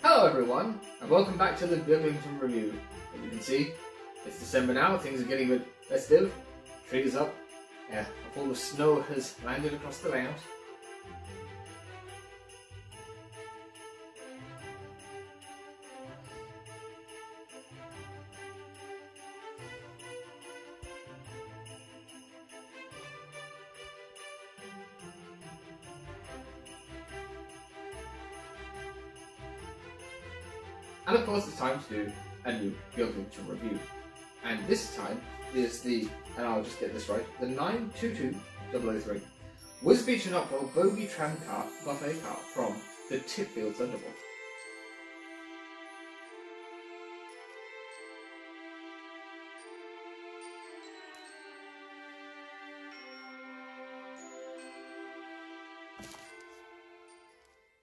Hello everyone, and welcome back to the Beaglington review. As you can see, it's December now, things are getting a bit festive, trees up, a fall of snow has landed across the layout. And of course it's time to do a new Beaglington review. And this time is the, and I'll just get this right, the 922003 Wisbech Upwell Bogey Tram Car Buffet Car from the Titfield Thunderbolt.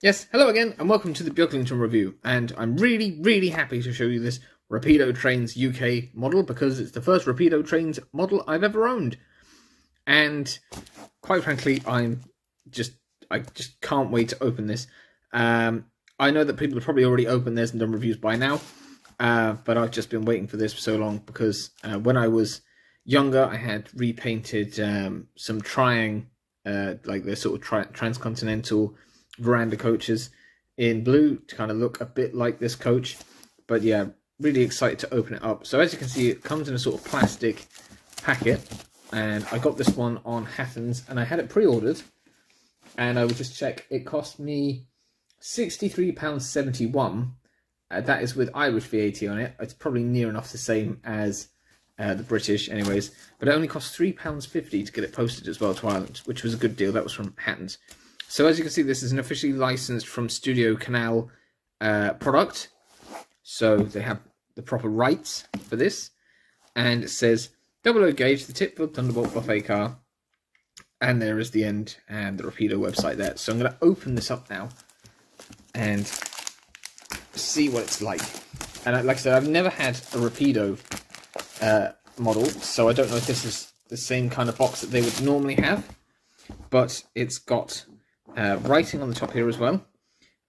Yes, hello again and welcome to the Beaglington review, and I'm really happy to show you this Rapido Trains UK model because it's the first Rapido Trains model I've ever owned, and quite frankly I just can't wait to open this. I know that people have probably already opened theirs and done reviews by now, but I've just been waiting for this for so long because when I was younger I had repainted some Triang, like the sort of transcontinental veranda coaches in blue to kind of look a bit like this coach. But yeah, really excited to open it up. So as you can see, it comes in a sort of plastic packet, and I got this one on Hathens and I had it pre-ordered, and I will just check, it cost me £63.71. That is with Irish VAT on it. It's probably near enough the same as the British anyways, but it only cost £3.50 to get it posted as well to Ireland, which was a good deal. That was from Hathens. So as you can see, this is an officially licensed from Studio Canal product. So they have the proper rights for this. And it says 00 gauge, the Titfield Thunderbolt buffet car. And there is the end and the Rapido website there. So I'm going to open this up now and see what it's like. And like I said, I've never had a Rapido model, so I don't know if this is the same kind of box that they would normally have. But it's got writing on the top here as well.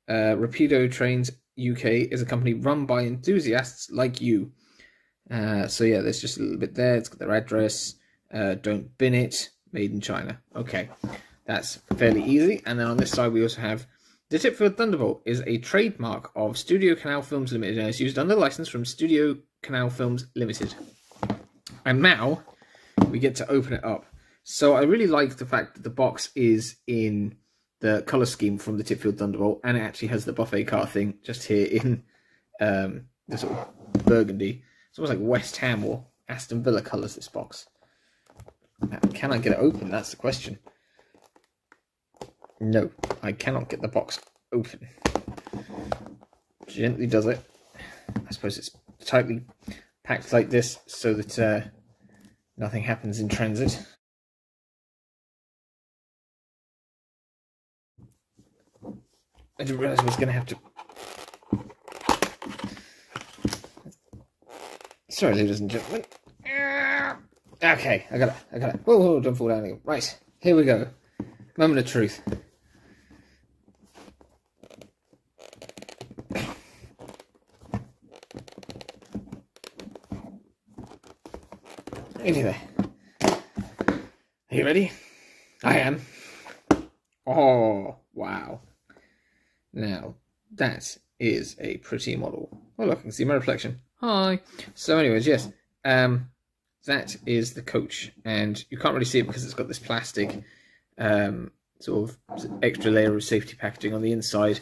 Rapido Trains UK is a company run by enthusiasts like you. So yeah, there's just a little bit there. It's got their address. Don't bin it. Made in China. Okay, that's fairly easy. And then on this side we also have the Titfield Thunderbolt is a trademark of Studio Canal Films Limited and is used under license from Studio Canal Films Limited. And now we get to open it up. So I really like the fact that the box is in the colour scheme from the Titfield Thunderbolt, and it actually has the buffet car thing just here in the sort of burgundy. It's almost like West Ham or Aston Villa colours, this box. Now, can I get it open? That's the question. No, I cannot get the box open. Gently does it. I suppose it's tightly packed like this so that nothing happens in transit. I didn't realise I was going to have to... Sorry, ladies and gentlemen. Okay, I got it. Whoa, don't fall down again. Right, here we go. Moment of truth. Anyway. Are you ready? I am. Oh, wow. Now, that is a pretty model. Oh, look, I can see my reflection. Hi. So anyways, yes, that is the coach. And you can't really see it because it's got this plastic sort of extra layer of safety packaging on the inside.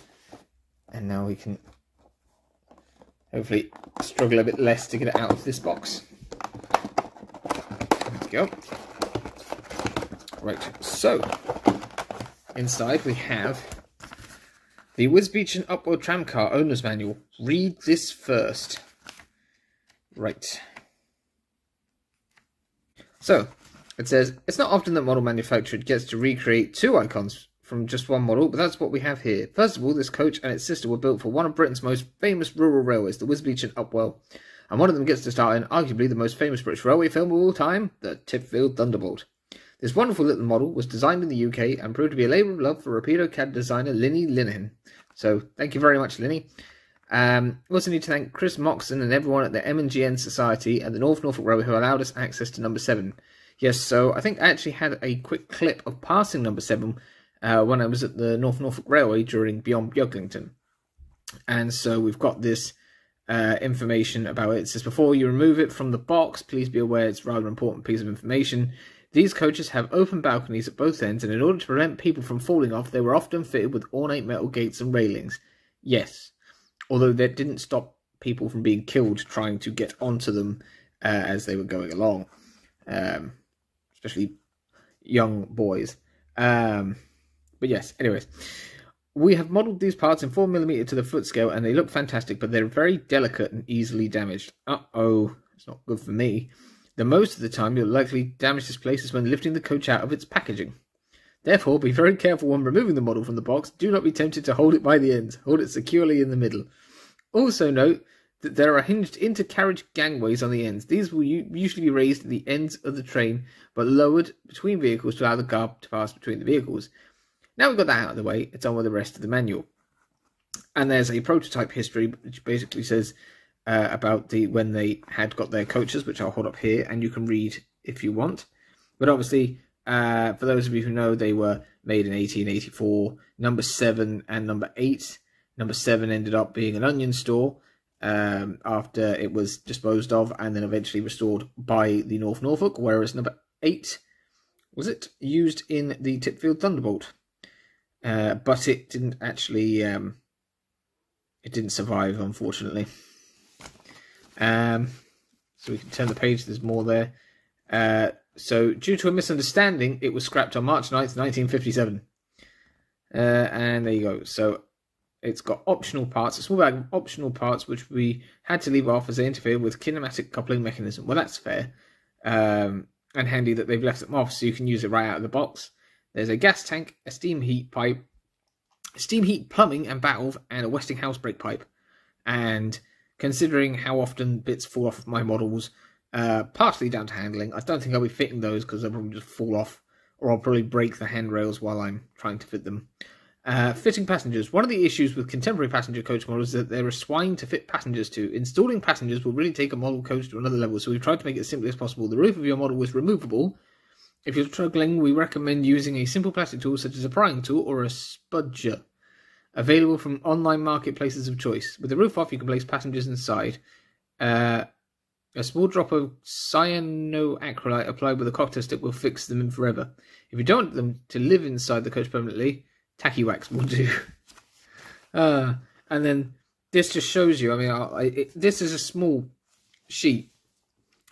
And now we can hopefully struggle a bit less to get it out of this box. There we go. Right, so inside we have the Wisbech Upwell Tram Car Owner's Manual. Read this first. Right. So, it says, it's not often that model manufacturer gets to recreate two icons from just one model, but that's what we have here. First of all, this coach and its sister were built for one of Britain's most famous rural railways, the Wisbech Upwell. And one of them gets to star in arguably the most famous British railway film of all time, the Titfield Thunderbolt. This wonderful little model was designed in the UK and proved to be a labour of love for Rapido CAD designer Linny Linehan. So, thank you very much, Linny. Also need to thank Chris Moxon and everyone at the M&GN Society at the North Norfolk Railway who allowed us access to number 7. Yes, so I think I actually had a quick clip of passing number 7 when I was at the North Norfolk Railway during Beyond Beaglington. And so we've got this information about it. It says, before you remove it from the box, please be aware it's a rather important piece of information. These coaches have open balconies at both ends, and in order to prevent people from falling off, they were often fitted with ornate metal gates and railings. Yes, although that didn't stop people from being killed trying to get onto them as they were going along, especially young boys. But yes, anyways. We have modelled these parts in 4mm to the foot scale, and they look fantastic, but they're very delicate and easily damaged. Uh-oh, it's not good for me. The most of the time, you'll likely damage this places when lifting the coach out of its packaging. Therefore, be very careful when removing the model from the box. Do not be tempted to hold it by the ends. Hold it securely in the middle. Also note that there are hinged intercarriage gangways on the ends. These will usually be raised at the ends of the train, but lowered between vehicles to allow the car to pass between the vehicles. Now we've got that out of the way, it's on with the rest of the manual. And there's a prototype history, which basically says about when they had got their coaches, which I'll hold up here, and you can read if you want. But obviously, for those of you who know, they were made in 1884, number 7 and number 8. Number 7 ended up being an onion store after it was disposed of and then eventually restored by the North Norfolk, whereas number 8, was it used in the Titfield Thunderbolt? But it didn't actually, it didn't survive, unfortunately. So we can turn the page, there's more there. So due to a misunderstanding, it was scrapped on March 9th, 1957. And there you go. So it's got optional parts, a small bag of optional parts, which we had to leave off as they interfere with kinematic coupling mechanism. Well, that's fair. And handy that they've left them off so you can use it right out of the box. There's a gas tank, a steam heat pipe, steam heat plumbing and valve, and a Westinghouse brake pipe. And considering how often bits fall off of my models, partially down to handling, I don't think I'll be fitting those because they'll probably just fall off, or I'll probably break the handrails while I'm trying to fit them. Fitting passengers. One of the issues with contemporary passenger coach models is that there are swine to fit passengers to. Installing passengers will really take a model coach to another level, so we've tried to make it as simple as possible. The roof of your model is removable. If you're struggling, we recommend using a simple plastic tool such as a prying tool or a spudger, available from online marketplaces of choice. With the roof off, you can place passengers inside. A small drop of cyanoacrylate applied with a cocktail stick will fix them in forever. If you don't want them to live inside the coach permanently, tacky wax will do. And then this just shows you, I mean, this is a small sheet.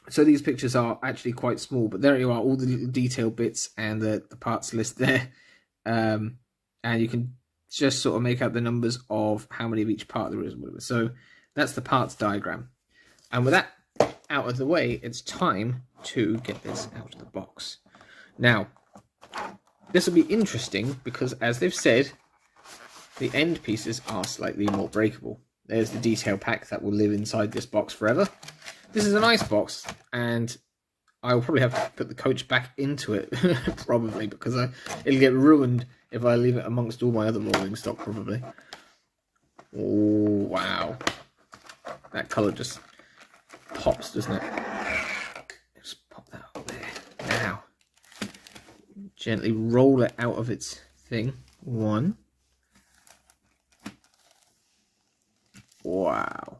So these pictures are actually quite small, but there you are, all the little detail bits and the parts list there. And you can just sort of make out the numbers of how many of each part there is. So that's the parts diagram. And with that out of the way, it's time to get this out of the box. Now, this will be interesting because, as they've said, the end pieces are slightly more breakable. There's the detail pack that will live inside this box forever. This is a nice box, and I'll probably have to put the coach back into it, probably, because it'll get ruined if I leave it amongst all my other rolling stock, probably. Oh, wow. That colour just pops, doesn't it? Just pop that up there. Now, gently roll it out of its thing. 1. Wow.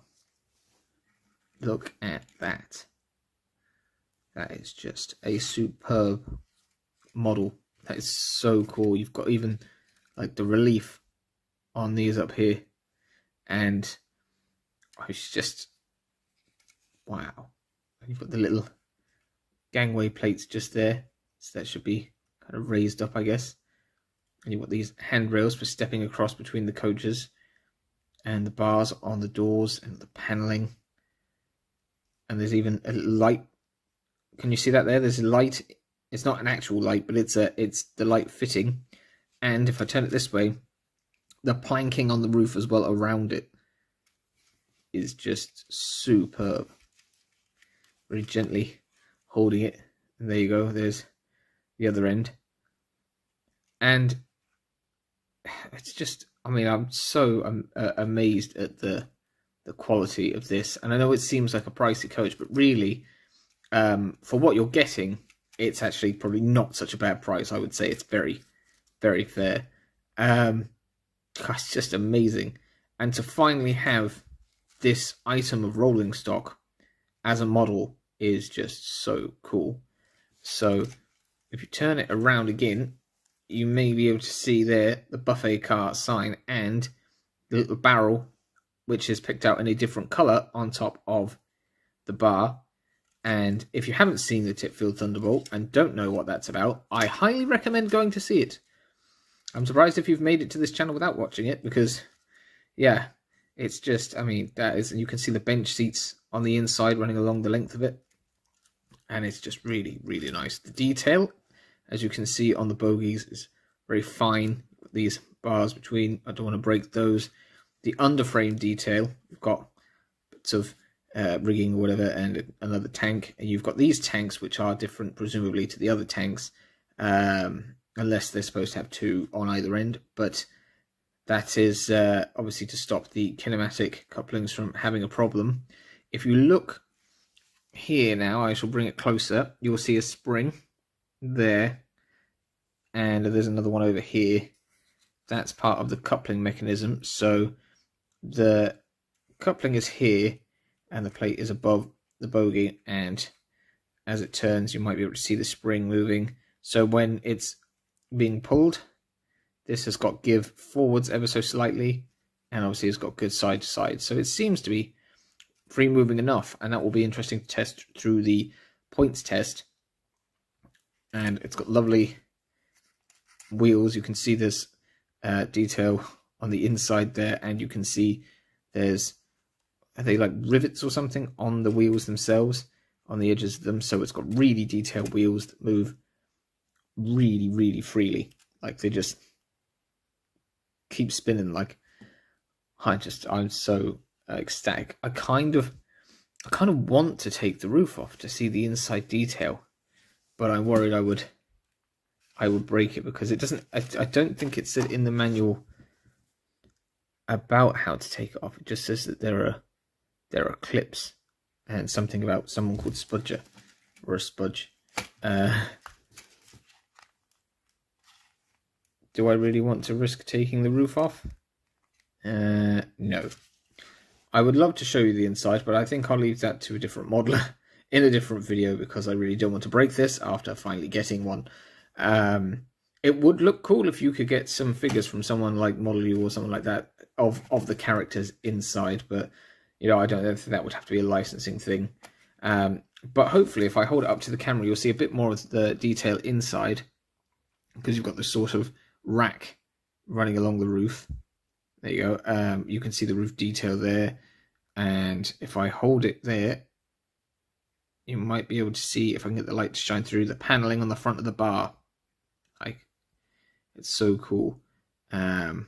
Look at that. That is just a superb model. That is so cool. You've got even like the relief on these up here. And it's just, wow. And you've got the little gangway plates just there. So that should be kind of raised up, I guess. And you've got these handrails for stepping across between the coaches. And the bars on the doors and the panelling. And there's even a light. Can you see that there? There's a light. It's not an actual light, but it's the light fitting. And if I turn it this way, the planking on the roof as well around it is just superb. Very gently holding it. And there you go. There's the other end. And it's just, I mean, I'm so amazed at the the quality of this. And I know it seems like a pricey coach, but really, for what you're getting, it's actually probably not such a bad price. I would say it's very, very fair. It's just amazing. And to finally have this item of rolling stock as a model is just so cool. So if you turn it around again, you may be able to see there the buffet car sign and the little barrel, which is picked out in a different colour on top of the bar. And if you haven't seen the Titfield Thunderbolt and don't know what that's about, I highly recommend going to see it. I'm surprised if you've made it to this channel without watching it, because, yeah, it's just, I mean, that is, and you can see the bench seats on the inside running along the length of it. And it's just really, really nice. The detail, as you can see on the bogies, is very fine. These bars between, I don't want to break those. The underframe detail, you've got bits of rigging or whatever, and another tank. And you've got these tanks, which are different, presumably, to the other tanks, unless they're supposed to have two on either end. But that is obviously to stop the kinematic couplings from having a problem. If you look here now, I shall bring it closer, you'll see a spring there, and there's another one over here. That's part of the coupling mechanism. So the coupling is here and the plate is above the bogie, and as it turns you might be able to see the spring moving. So when it's being pulled, this has got give forwards ever so slightly, and obviously it's got good side to side. So it seems to be free moving enough, and that will be interesting to test through the points test. And it's got lovely wheels. You can see this detail on the inside there, and you can see there's, are they like rivets or something on the wheels themselves, on the edges of them. So it's got really detailed wheels that move really, really freely, like they just keep spinning. Like I'm so ecstatic. I kind of want to take the roof off to see the inside detail, but I'm worried I would break it, because it doesn't, I don't think it said in the manual about how to take it off. It just says that there are clips and something about someone called Spudger, or a Spudge. Do I really want to risk taking the roof off? No. I would love to show you the inside, but I think I'll leave that to a different modeler in a different video, because I really don't want to break this after finally getting one. It would look cool if you could get some figures from someone like Model U or something like that of the characters inside, but you know, I don't think that would have to be a licensing thing. But hopefully if I hold it up to the camera, you'll see a bit more of the detail inside, because you've got this sort of rack running along the roof. There you go. You can see the roof detail there, and if I hold it there, you might be able to see, if I can get the light to shine through, the paneling on the front of the bar. Like, it's so cool. So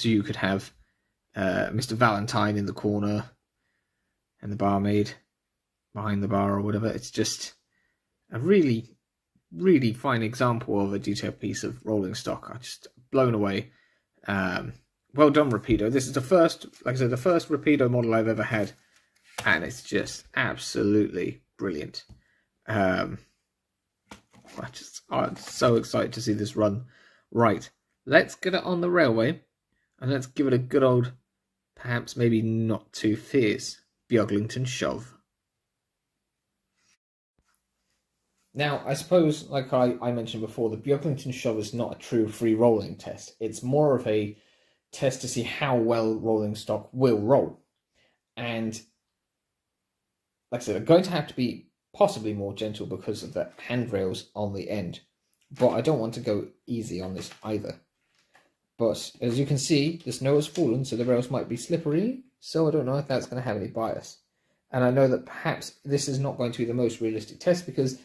you could have Mr. Valentine in the corner and the barmaid behind the bar or whatever. It's just a really, really fine example of a detailed piece of rolling stock. I'm just blown away. Well done, Rapido. This is the first, like I said, the first Rapido model I've ever had, and it's just absolutely brilliant. I'm so excited to see this run. Right, let's get it on the railway, and let's give it a good old, perhaps maybe not too fierce, Beaglington shove. Now, I suppose, like I mentioned before, the Beaglington shove is not a true free rolling test. It's more of a test to see how well rolling stock will roll. And like I said, I'm going to have to be possibly more gentle because of the handrails on the end. But I don't want to go easy on this either. But as you can see, the snow has fallen, so the rails might be slippery. So I don't know if that's going to have any bias. And I know that perhaps this is not going to be the most realistic test, because,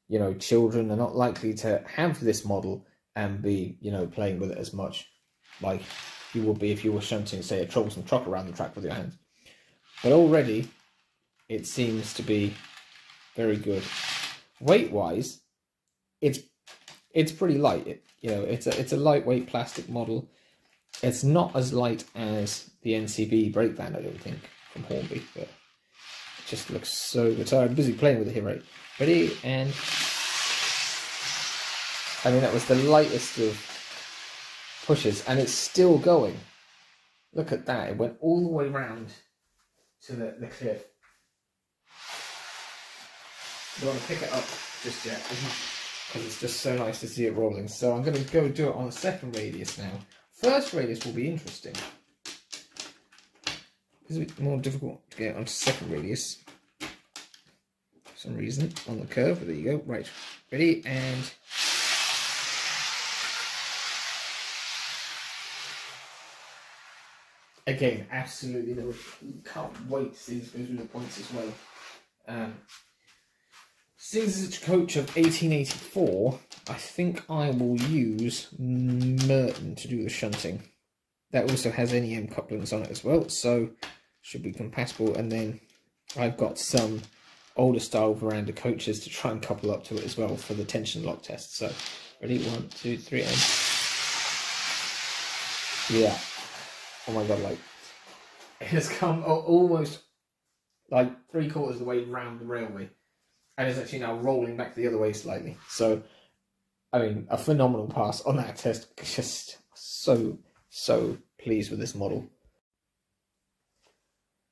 you know, children are not likely to have this model and be, you know, playing with it as much like you would be if you were shunting, say, a troublesome truck around the track with your hands. But already, it seems to be very good. Weight-wise, it's pretty light. It's a lightweight plastic model. It's not as light as the NCB brake band, I don't think, from Hornby, but it just looks so good. So I'm busy playing with it here, right? Ready, and I mean, that was the lightest of pushes, and it's still going. Look at that, it went all the way round to the cliff. I don't want to pick it up just yet, because it's just so nice to see it rolling. So I'm going to go do it on the second radius now. First radius will be interesting. It's a bit more difficult to get onto second radius for some reason on the curve, but there you go. Right, ready, and again, absolutely, can't wait to see this go through the points as well. Since it's a coach of 1884, I think I will use Merton to do the shunting. That also has NEM couplings on it as well, so should be compatible. And then I've got some older style veranda coaches to try and couple up to it as well for the tension lock test. So, ready? 1, 2, 3, and yeah. Oh my god, like, it has come almost like 3/4 of the way round the railway. And it's actually now rolling back the other way slightly. So, I mean, a phenomenal pass on that test. Just so pleased with this model.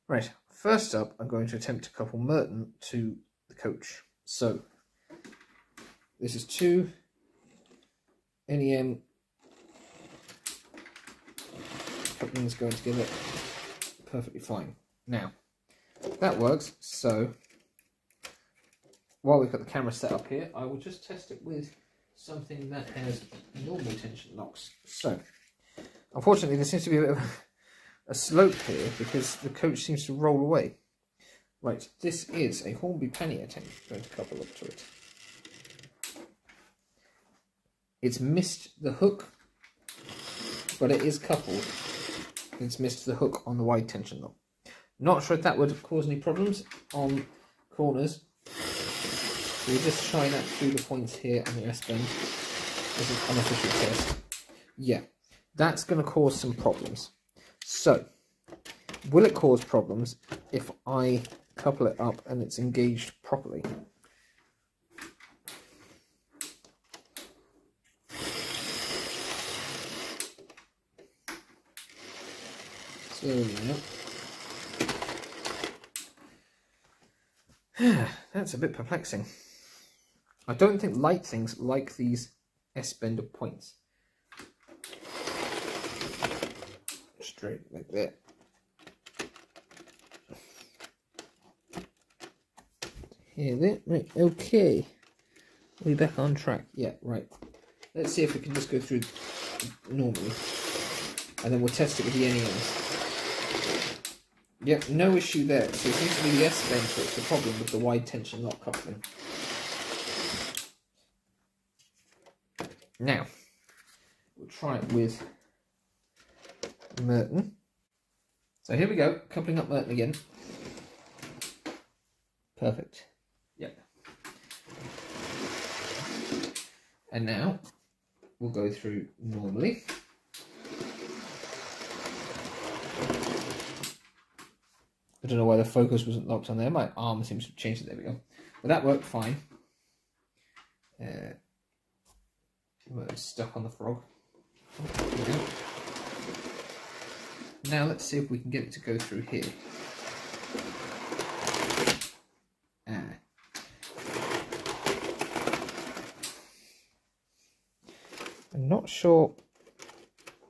Right, first up, I'm going to attempt to couple Merton to the coach. So, this is 2 NEM couplings going together perfectly fine. Now, that works, so while we've got the camera set up here, I will just test it with something that has normal tension locks. So, unfortunately, there seems to be a bit of a slope here because the coach seems to roll away. Right, this is a Hornby pannier tank. I'm going to couple up to it. It's missed the hook, but it is coupled. It's missed the hook on the wide tension lock. Not sure if that would cause any problems on corners. So we're just trying that through the points here on the S-bend. This is an unofficial test. Yeah, that's going to cause some problems. So, will it cause problems if I couple it up and it's engaged properly? Slowly now. That's a bit perplexing. I don't think light things like these S-bender points. Straight like that. Here, there. Right, okay. We're back on track. Yeah, right. Let's see if we can just go through normally. And then we'll test it with the NEMs. Yep, no issue there. So it seems to be the S-bend that's the problem with the wide tension lock coupling. Now, we'll try it with Merton. So here we go, coupling up Merton again. Perfect. Yep. And now, we'll go through normally. I don't know why the focus wasn't locked on there. My arm seems to have changed it. There we go. But that worked fine. It's stuck on the frog. There we go. Now let's see if we can get it to go through here. I'm not sure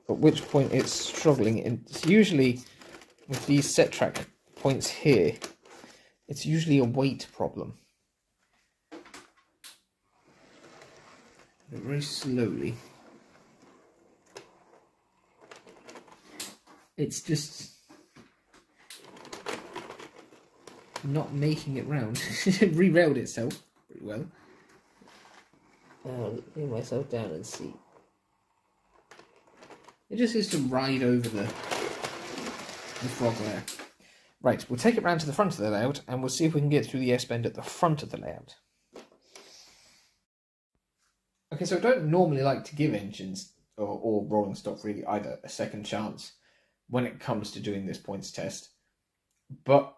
at which point it's struggling. It's usually with these set track points here, it's usually a weight problem. But very slowly. It's just not making it round. It re-railed itself pretty well. I'll lay myself down and see. It just is to ride over the frog there. Right, we'll take it round to the front of the layout and we'll see if we can get through the S-bend at the front of the layout. Okay, so I don't normally like to give engines or rolling stock really either, a second chance when it comes to doing this points test. But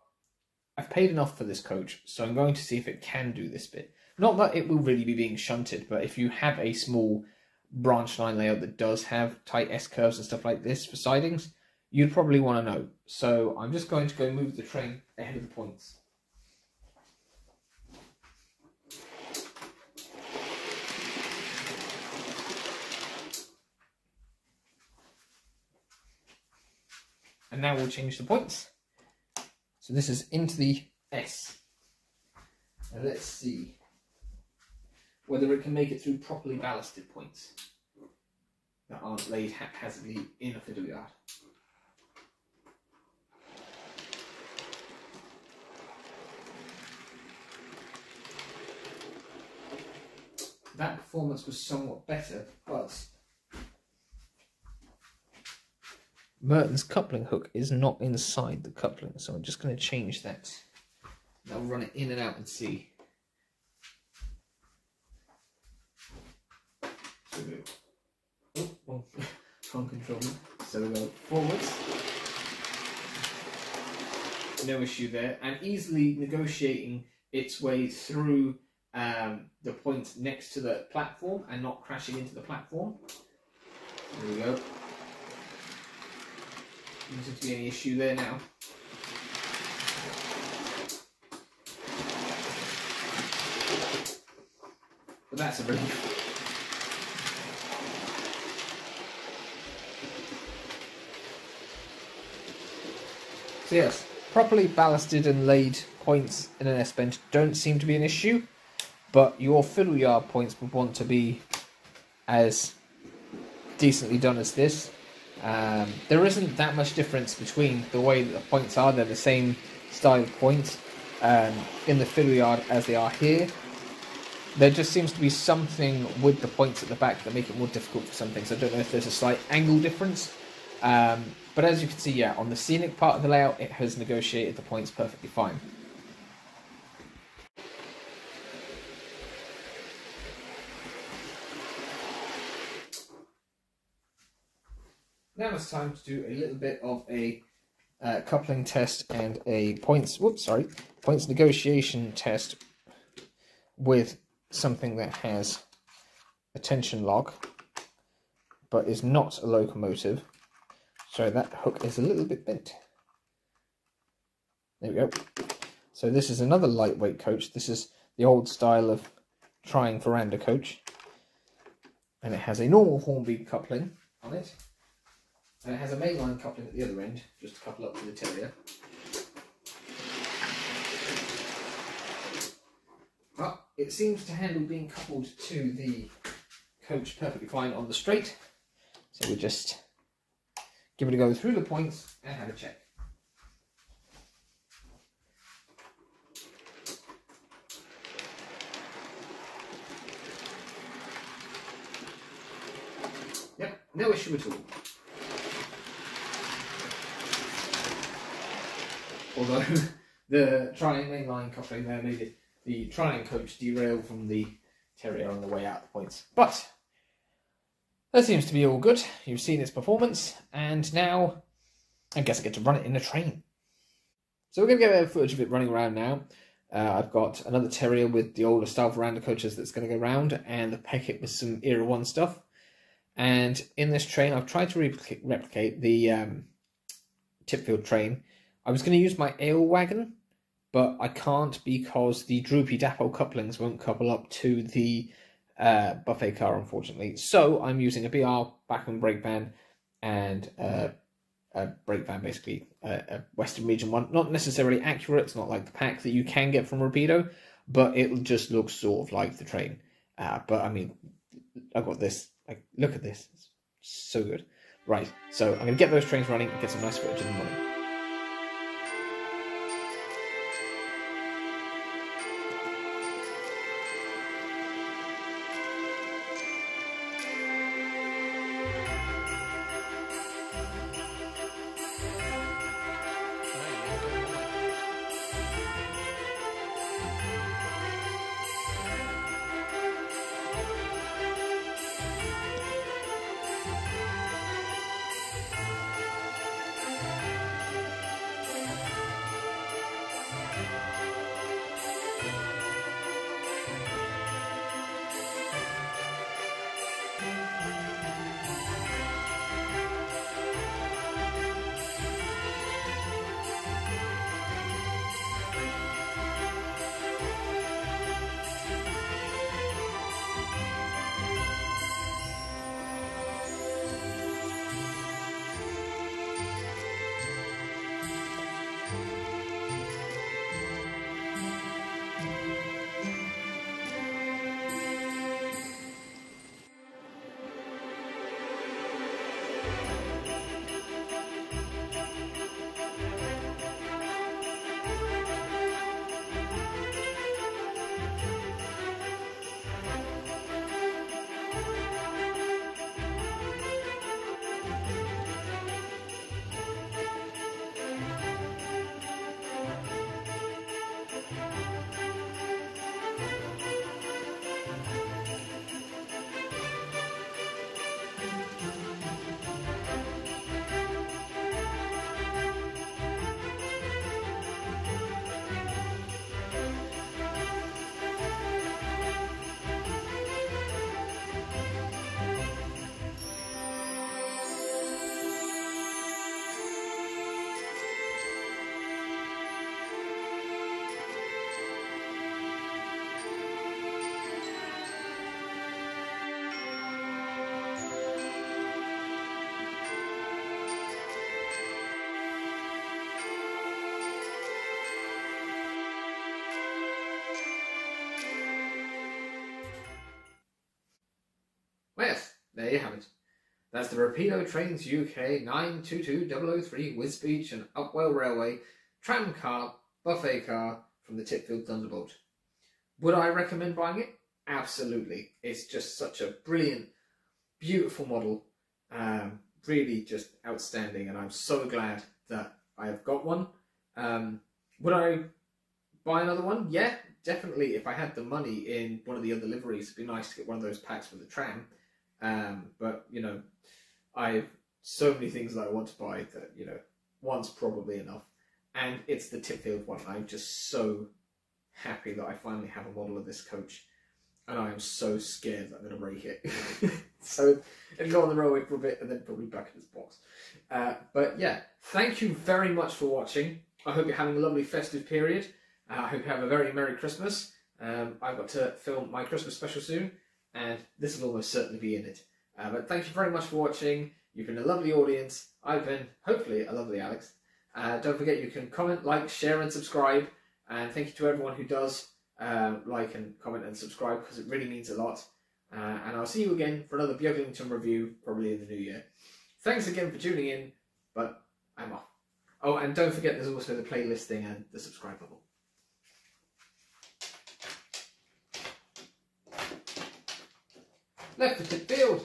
I've paid enough for this coach, so I'm going to see if it can do this bit. Not that it will really be being shunted, but if you have a small branch line layout that does have tight S-curves and stuff like this for sidings, you'd probably want to know. So I'm just going to go move the train ahead of the points. And now we'll change the points. So this is into the S. Now let's see whether it can make it through properly ballasted points that aren't laid haphazardly in a fiddle yard. That performance was somewhat better, but Merton's coupling hook is not inside the coupling, so I'm just going to change that. I'll run it in and out and see. So we go, can't control it. So we go forwards. No issue there, and easily negotiating its way through the point next to the platform and not crashing into the platform. There we go. Doesn't seem to be any issue there now. But that's a relief. So yes, properly ballasted and laid points in an S-bend don't seem to be an issue, but your fiddle yard points would want to be as decently done as this. There isn't that much difference between the way that the points are. They're the same style of points in the fiddle yard as they are here. There just seems to be something with the points at the back that make it more difficult for some things. I don't know if there's a slight angle difference, but as you can see, yeah, on the scenic part of the layout, it has negotiated the points perfectly fine. Now it's time to do a little bit of a coupling test and a points negotiation test with something that has a tension lock but is not a locomotive. So that hook is a little bit bent. There we go. So this is another lightweight coach. This is the old style of trying veranda coach, and it has a normal hornbeam coupling on it. And it has a mainline coupling at the other end, just to couple up to the terrier. But it seems to handle being coupled to the coach perfectly fine on the straight. So we just give it a go through the points and have a check. Yep, no issue at all. Although the trying mainline coupling there made the trying coach derail from the terrier on the way out the points. But that seems to be all good. You've seen its performance, and now I guess I get to run it in a train. So we're going to get a bit of footage of it running around now. I've got another terrier with the older style veranda coaches that's going to go round, and the Peckett with some Era 1 stuff. And in this train, I've tried to replicate the Titfield train. I was going to use my ale wagon, but I can't because the droopy Dapple couplings won't couple up to the buffet car, unfortunately. So I'm using a BR back and brake van and a brake van, basically a Western Region one. Not necessarily accurate. It's not like the pack that you can get from Rapido, but it just looks sort of like the train. But I mean, I've got this. Like, look at this. It's so good. Right, so I'm going to get those trains running and get some nice footage in the morning. there you have it. That's the Rapido Trains UK 922003 Wisbech and Upwell Railway tram car, buffet car from the Titfield Thunderbolt. Would I recommend buying it? Absolutely. It's just such a brilliant, beautiful model. Really just outstanding, and I'm so glad that I have got one. Would I buy another one? Yeah, definitely. If I had the money in one of the other liveries, it'd be nice to get one of those packs for the tram. But, you know, I've so many things that I want to buy that, you know, one's probably enough. And it's the Titfield one. I'm just so happy that I finally have a model of this coach. And I am so scared that I'm going to break it. So it'll go on the railway for a bit and then probably back in its box. But yeah, thank you very much for watching. I hope you're having a lovely festive period. I hope you have a very Merry Christmas. I've got to film my Christmas special soon, and this will almost certainly be in it. But thank you very much for watching. You've been a lovely audience. I've been, hopefully, a lovely Alex. Don't forget you can comment, like, share and subscribe. And thank you to everyone who does like and comment and subscribe, because it really means a lot. And I'll see you again for another Beaglington review, probably in the new year. Thanks again for tuning in, but I'm off. Oh, and don't forget there's also the playlisting and the subscribe bubble. Left for Titfield.